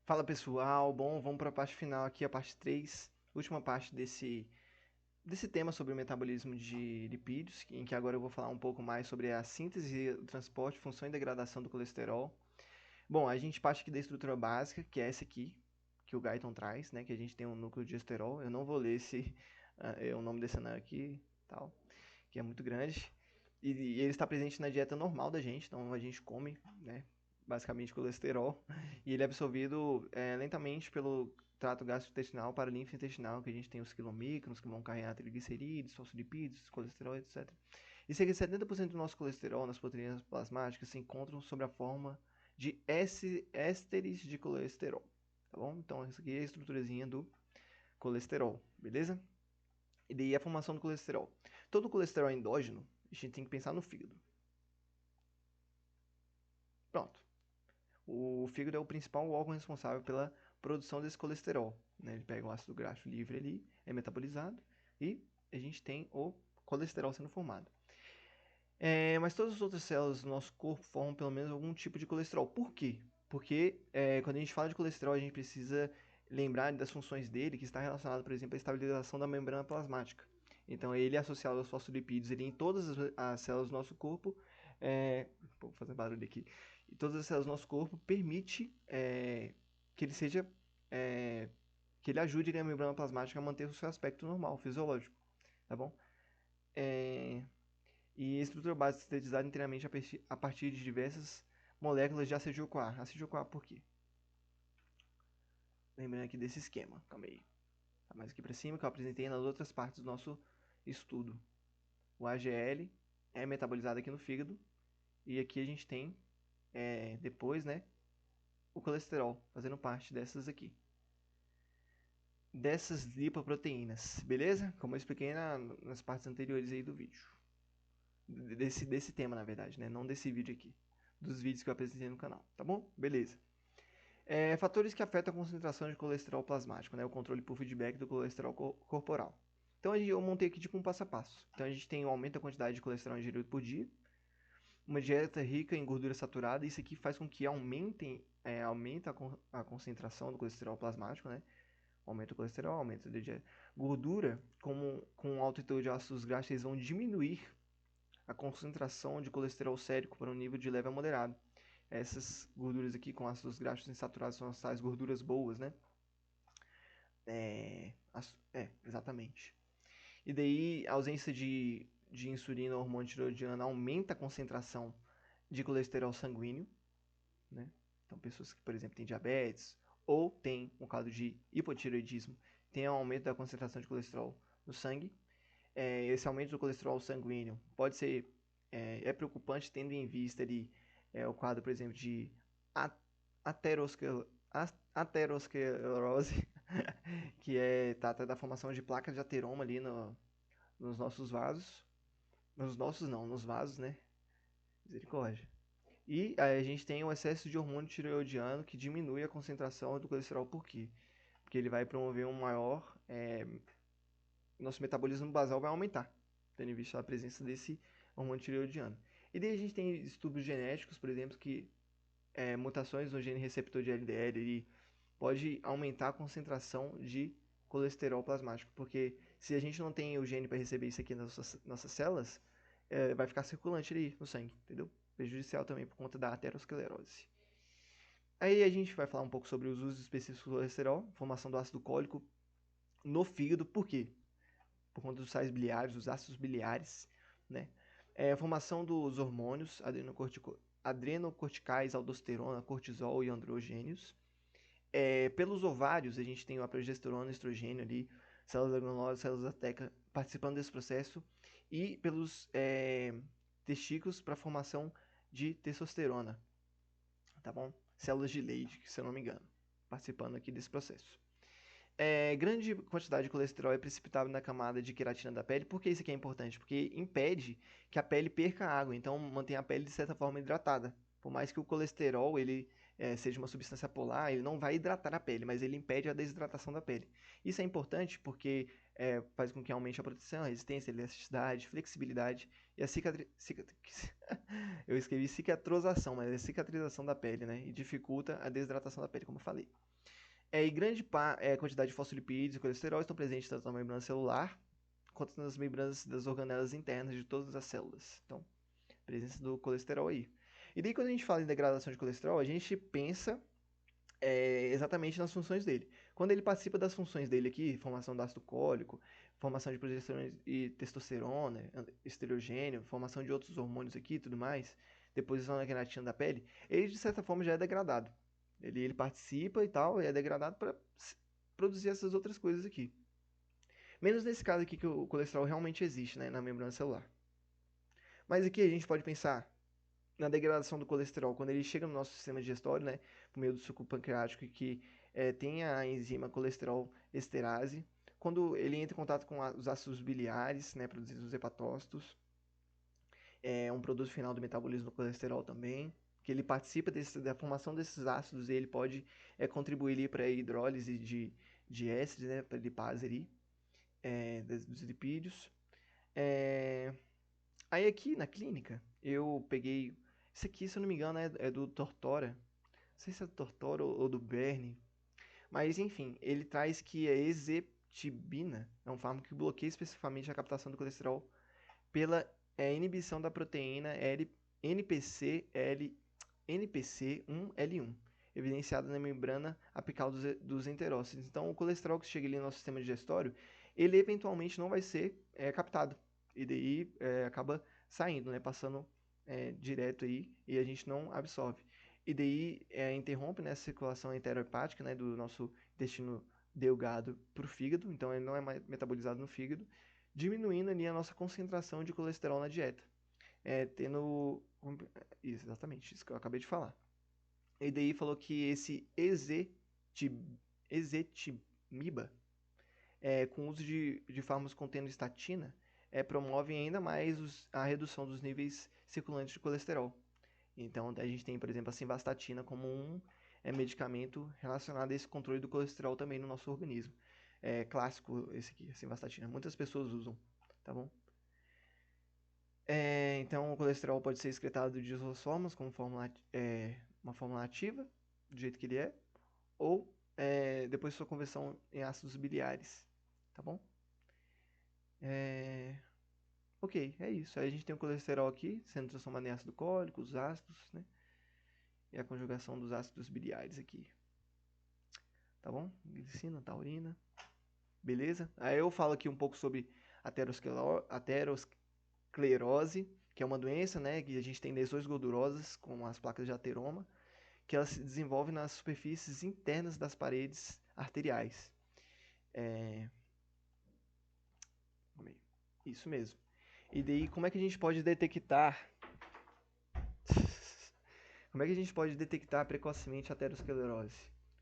Fala pessoal, bom, vamos para a parte final aqui, a parte 3, última parte desse tema sobre o metabolismo de lipídios, em que agora eu vou falar um pouco mais sobre a síntese, o transporte, função e degradação do colesterol. Bom, a gente parte aqui da estrutura básica, que é essa aqui, que o Guyton traz, né, que a gente tem um núcleo de esterol. Eu não vou ler o nome desse anel aqui, tal, que é muito grande. E ele está presente na dieta normal da gente, então a gente come, né, basicamente colesterol, e ele é absorvido lentamente pelo trato gastrointestinal para a linfa intestinal, que a gente tem os quilomicrons, que vão carregar triglicerídeos, fosfolipídios, colesterol, etc. E cerca de 70% do nosso colesterol nas proteínas plasmáticas se encontram sob a forma de ésteres de colesterol, tá bom? Então essa aqui é a estruturazinha do colesterol, beleza? E daí a formação do colesterol. Todo colesterol endógeno, a gente tem que pensar no fígado. Pronto. O fígado é o principal órgão responsável pela produção desse colesterol, né? Ele pega o ácido graxo livre ali, é metabolizado e a gente tem o colesterol sendo formado. Mas todas as outras células do nosso corpo formam pelo menos algum tipo de colesterol. Por quê? Porque quando a gente fala de colesterol, a gente precisa lembrar das funções dele, que está relacionado, por exemplo, à estabilização da membrana plasmática. Então, ele é associado aos fosfolipídios ele, em todas as células do nosso corpo. Vou fazer barulho aqui. E todas as células do nosso corpo permite que ele seja. É, que ele ajude a membrana plasmática a manter o seu aspecto normal, fisiológico. Tá bom? É, e a estrutura básica é sintetizada inteiramente a partir de diversas moléculas de ácido-CoA. Ácido-CoA por quê? Lembrando aqui desse esquema, calma aí. Tá mais aqui para cima que eu apresentei nas outras partes do nosso estudo. O AGL é metabolizado aqui no fígado e aqui a gente tem depois, né, o colesterol fazendo parte dessas aqui. Dessas lipoproteínas, beleza? Como eu expliquei nas partes anteriores aí do vídeo. Desse tema, na verdade, né? Não desse vídeo aqui. Dos vídeos que eu apresentei no canal, tá bom? Beleza. Fatores que afetam a concentração de colesterol plasmático, né? O controle por feedback do colesterol corporal. Então eu montei aqui tipo um passo a passo. Então a gente tem um aumento da quantidade de colesterol ingerido por dia, uma dieta rica em gordura saturada, isso aqui faz com que aumenta a concentração do colesterol plasmático, né? Aumenta o colesterol, aumenta a dieta. Gordura, com alto teor de ácidos graxos, eles vão diminuir a concentração de colesterol sérico para um nível de leve a moderado. Essas gorduras aqui com ácidos graxos insaturados são as tais gorduras boas, né? Exatamente. E daí a ausência de insulina ou hormônio tiroidiano aumenta a concentração de colesterol sanguíneo, né? Então pessoas que, por exemplo, têm diabetes ou têm um caso de hipotireoidismo, tem um aumento da concentração de colesterol no sangue. Esse aumento do colesterol sanguíneo pode ser preocupante tendo em vista ali o quadro, por exemplo, de aterosclerose, que trata da formação de placas de ateroma ali nos nossos vasos. Nos nossos não, nos vasos, né? Misericórdia. E aí a gente tem o excesso de hormônio tireoidiano que diminui a concentração do colesterol. Por quê? Porque ele vai promover um maior. Nosso metabolismo basal vai aumentar, tendo em vista a presença desse hormônio tireoidiano. E daí a gente tem estudos genéticos, por exemplo, que mutações no gene receptor de LDL ele pode aumentar a concentração de colesterol plasmático, porque se a gente não tem o gene para receber isso aqui nas nossas células, vai ficar circulante ali no sangue, entendeu? Prejudicial também por conta da aterosclerose. Aí a gente vai falar um pouco sobre os usos específicos do colesterol, formação do ácido cólico no fígado, por quê? Por conta dos sais biliares, dos ácidos biliares, né? A formação dos hormônios adrenocorticais, aldosterona, cortisol e androgênios. Pelos ovários, a gente tem a progesterona, estrogênio ali, células granulosas, células da teca participando desse processo. E pelos testículos para a formação de testosterona, tá bom? Células de Leydig, se eu não me engano, participando aqui desse processo. Grande quantidade de colesterol é precipitável na camada de queratina da pele. Por que isso aqui é importante? Porque impede que a pele perca água, então mantém a pele de certa forma hidratada. Por mais que o colesterol ele seja uma substância polar, ele não vai hidratar a pele, mas ele impede a desidratação da pele. Isso é importante porque faz com que aumente a proteção, a resistência, a elasticidade, flexibilidade e a eu escrevi cicatrosação, mas é cicatrização da pele, né? E dificulta a desidratação da pele, como eu falei. E grande quantidade de fosfolipídios e colesterol estão presentes tanto na membrana celular quanto nas membranas das organelas internas de todas as células. Então, presença do colesterol aí. E daí, quando a gente fala em degradação de colesterol, a gente pensa exatamente nas funções dele. Quando ele participa das funções dele aqui, formação do ácido cólico, formação de progesterona e testosterona, estrogênio, formação de outros hormônios aqui e tudo mais, deposição na queratina da pele, ele de certa forma já é degradado. Ele participa e tal, e é degradado para produzir essas outras coisas aqui. Menos nesse caso aqui que o colesterol realmente existe, né, na membrana celular. Mas aqui a gente pode pensar na degradação do colesterol quando ele chega no nosso sistema digestório, né, por meio do suco pancreático que tem a enzima colesterol esterase, quando ele entra em contato com os ácidos biliares, né, produzidos os hepatócitos, é um produto final do metabolismo do colesterol também, que ele participa da formação desses ácidos e ele pode contribuir para a hidrólise de ésteres, né, para lipase ali, dos lipídios. Aí aqui na clínica, eu peguei. Isso aqui, se eu não me engano, é do Tortora. Não sei se é do Tortora ou do Berni. Mas enfim, ele traz que a ezetibina é um fármaco que bloqueia especificamente a captação do colesterol pela inibição da proteína NPC1L1, evidenciada na membrana apical dos enterócitos. Então, o colesterol que chega ali no nosso sistema digestório, ele eventualmente não vai ser captado. E daí acaba saindo, né, passando direto aí e a gente não absorve. E daí interrompe, né, a circulação enterohepática, né, do nosso intestino delgado para o fígado, então ele não é mais metabolizado no fígado, diminuindo ali a nossa concentração de colesterol na dieta. Tendo. Isso, exatamente, isso que eu acabei de falar. E daí falou que esse ezetimiba, com uso de fármacos contendo estatina, promovem ainda mais a redução dos níveis circulantes de colesterol. Então, a gente tem, por exemplo, a simvastatina como um medicamento relacionado a esse controle do colesterol também no nosso organismo. É clássico esse aqui, a simvastatina. Muitas pessoas usam, tá bom? Então, o colesterol pode ser excretado de duas formas, como uma fórmula ativa, do jeito que ele é, ou depois de sua conversão em ácidos biliares, tá bom? Ok, é isso. Aí a gente tem o colesterol aqui, sendo transformado em ácido cólico, os ácidos, né? E a conjugação dos ácidos biliares aqui, tá bom? Glicina, taurina, beleza? Aí eu falo aqui um pouco sobre aterosclerose, que é uma doença, né, que a gente tem lesões gordurosas, como as placas de ateroma, que elas se desenvolvem nas superfícies internas das paredes arteriais. Isso mesmo. E daí, como é que a gente pode detectar? Como é que a gente pode detectar precocemente a aterosclerose?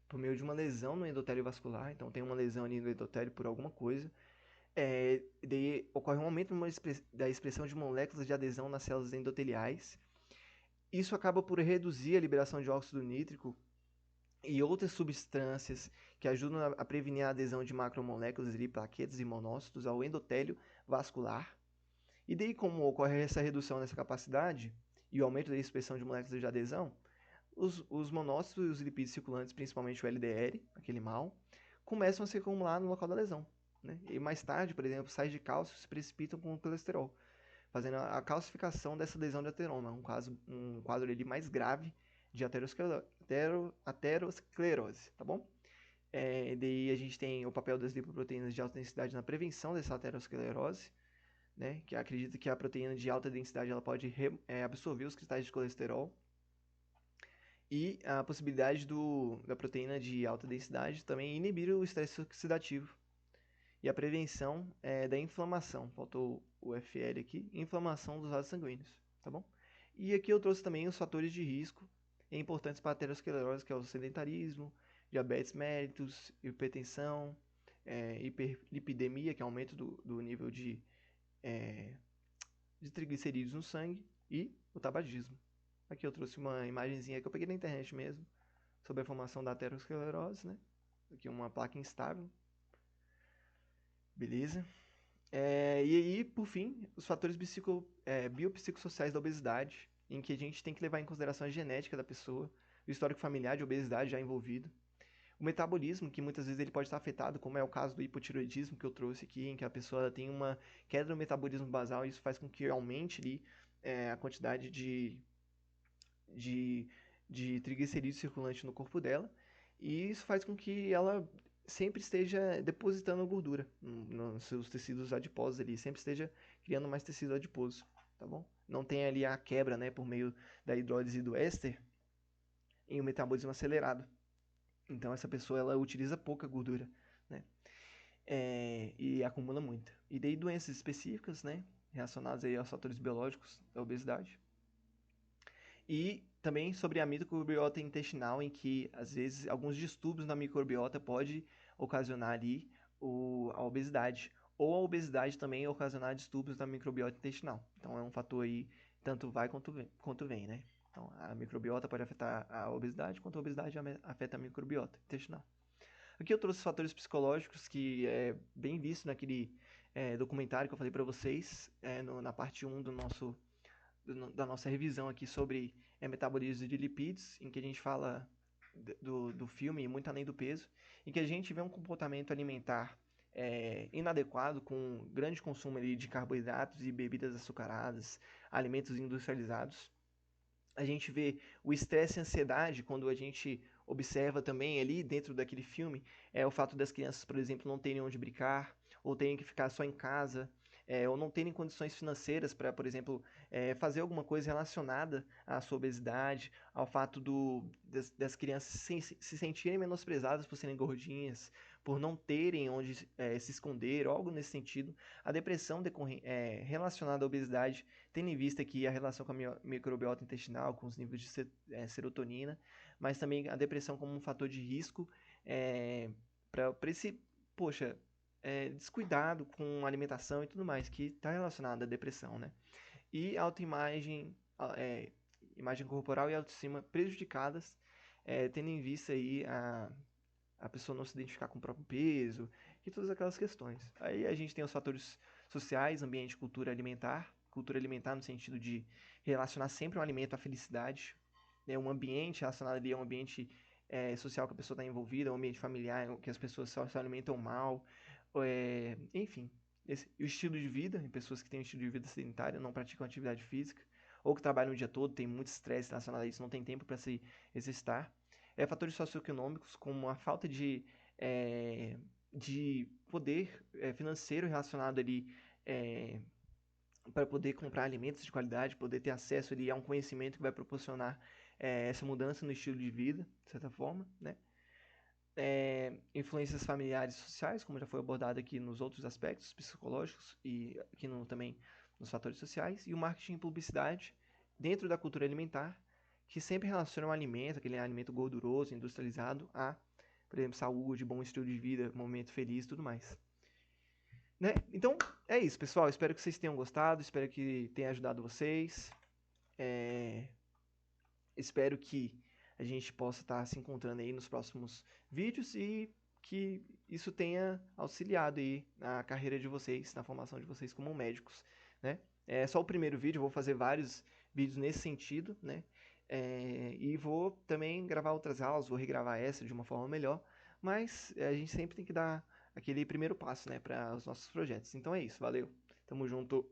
Por meio de uma lesão no endotélio vascular. Então, tem uma lesão ali no endotélio por alguma coisa. Daí ocorre um aumento da expressão de moléculas de adesão nas células endoteliais. Isso acaba por reduzir a liberação de óxido nítrico e outras substâncias que ajudam a prevenir a adesão de macromoléculas e plaquetas e monócitos ao endotélio vascular. E daí, como ocorre essa redução dessa capacidade e o aumento da expressão de moléculas de adesão, os monócitos e os lipídios circulantes, principalmente o LDL, aquele mal, começam a se acumular no local da lesão. Né? E mais tarde, por exemplo, sais de cálcio se precipitam com o colesterol, fazendo a calcificação dessa lesão de ateroma, um quadro ali mais grave de aterosclerose, tá bom? Daí a gente tem o papel das lipoproteínas de alta densidade na prevenção dessa aterosclerose, né? Que acredita que a proteína de alta densidade ela pode absorver os cristais de colesterol. E a possibilidade da proteína de alta densidade também inibir o estresse oxidativo. E a prevenção da inflamação. Faltou o FL aqui. Inflamação dos vasos sanguíneos, tá bom? E aqui eu trouxe também os fatores de risco importantes para a aterosclerose, que é o sedentarismo, diabetes mellitus, hipertensão, hiperlipidemia, que é aumento do nível de triglicerídeos no sangue, e o tabagismo. Aqui eu trouxe uma imagenzinha que eu peguei na internet mesmo, sobre a formação da aterosclerose, né? Aqui uma placa instável, beleza? E aí, por fim, os fatores biopsicossociais da obesidade, em que a gente tem que levar em consideração a genética da pessoa, o histórico familiar de obesidade já envolvido, o metabolismo, que muitas vezes ele pode estar afetado, como é o caso do hipotireoidismo que eu trouxe aqui, em que a pessoa tem uma queda no metabolismo basal e isso faz com que aumente ali, a quantidade de, de triglicerídeos circulante no corpo dela, e isso faz com que ela sempre esteja depositando gordura nos seus tecidos adiposos ali, sempre esteja criando mais tecido adiposo, tá bom? Não tem ali a quebra, né, por meio da hidrólise do éster em um metabolismo acelerado. Então essa pessoa ela utiliza pouca gordura, né? E acumula muita. E daí doenças específicas, né, relacionadas aí aos fatores biológicos da obesidade. E também sobre a microbiota intestinal, em que às vezes alguns distúrbios na microbiota pode ocasionar ali a obesidade. Ou a obesidade também ocasionar distúrbios na microbiota intestinal. Então é um fator aí, tanto vai quanto vem, né? Então a microbiota pode afetar a obesidade, quanto a obesidade afeta a microbiota intestinal. Aqui eu trouxe fatores psicológicos que é bem visto naquele documentário que eu falei para vocês, na parte 1 da nossa revisão aqui sobre metabolismo de lipídios, em que a gente fala do filme Muito Além do Peso, em que a gente vê um comportamento alimentar inadequado, com grande consumo ali de carboidratos e bebidas açucaradas, alimentos industrializados. A gente vê o estresse e a ansiedade quando a gente observa também ali dentro daquele filme o fato das crianças, por exemplo, não terem onde brincar, ou terem que ficar só em casa, ou não terem condições financeiras para, por exemplo, fazer alguma coisa relacionada à sua obesidade, ao fato das crianças se sentirem menosprezadas por serem gordinhas, por não terem onde se esconder, ou algo nesse sentido. A depressão relacionada à obesidade, tendo em vista que a relação com a microbiota intestinal, com os níveis de serotonina, mas também a depressão como um fator de risco para esse, poxa, descuidado com alimentação e tudo mais, que está relacionado à depressão, né? E autoimagem, imagem corporal e autoestima prejudicadas, tendo em vista aí a pessoa não se identificar com o próprio peso e todas aquelas questões. Aí a gente tem os fatores sociais, ambiente, cultura alimentar no sentido de relacionar sempre um alimento à felicidade, né? Um ambiente relacionado ali a um ambiente social que a pessoa está envolvida, um ambiente familiar que as pessoas só se alimentam mal, enfim. O estilo de vida, em pessoas que têm um estilo de vida sedentário, não praticam atividade física, ou que trabalham o dia todo, tem muito estresse relacionado a isso, não tem tempo para se exercitar. Fatores socioeconômicos, como a falta de poder financeiro relacionado ali para poder comprar alimentos de qualidade, poder ter acesso ali a um conhecimento que vai proporcionar essa mudança no estilo de vida, de certa forma, né? Influências familiares e sociais, como já foi abordado aqui nos outros aspectos psicológicos e aqui também nos fatores sociais, e o marketing e publicidade dentro da cultura alimentar, que sempre relaciona o alimento, aquele alimento gorduroso, industrializado, a, por exemplo, saúde, bom estilo de vida, momento feliz e tudo mais. Né? Então, é isso, pessoal. Espero que vocês tenham gostado, espero que tenha ajudado vocês. Espero que a gente possa estar se encontrando aí nos próximos vídeos e que isso tenha auxiliado aí na carreira de vocês, na formação de vocês como médicos, né? É só o primeiro vídeo, eu vou fazer vários vídeos nesse sentido, né? E vou também gravar outras aulas, vou regravar essa de uma forma melhor, mas a gente sempre tem que dar aquele primeiro passo, né, para os nossos projetos. Então é isso, valeu, tamo junto.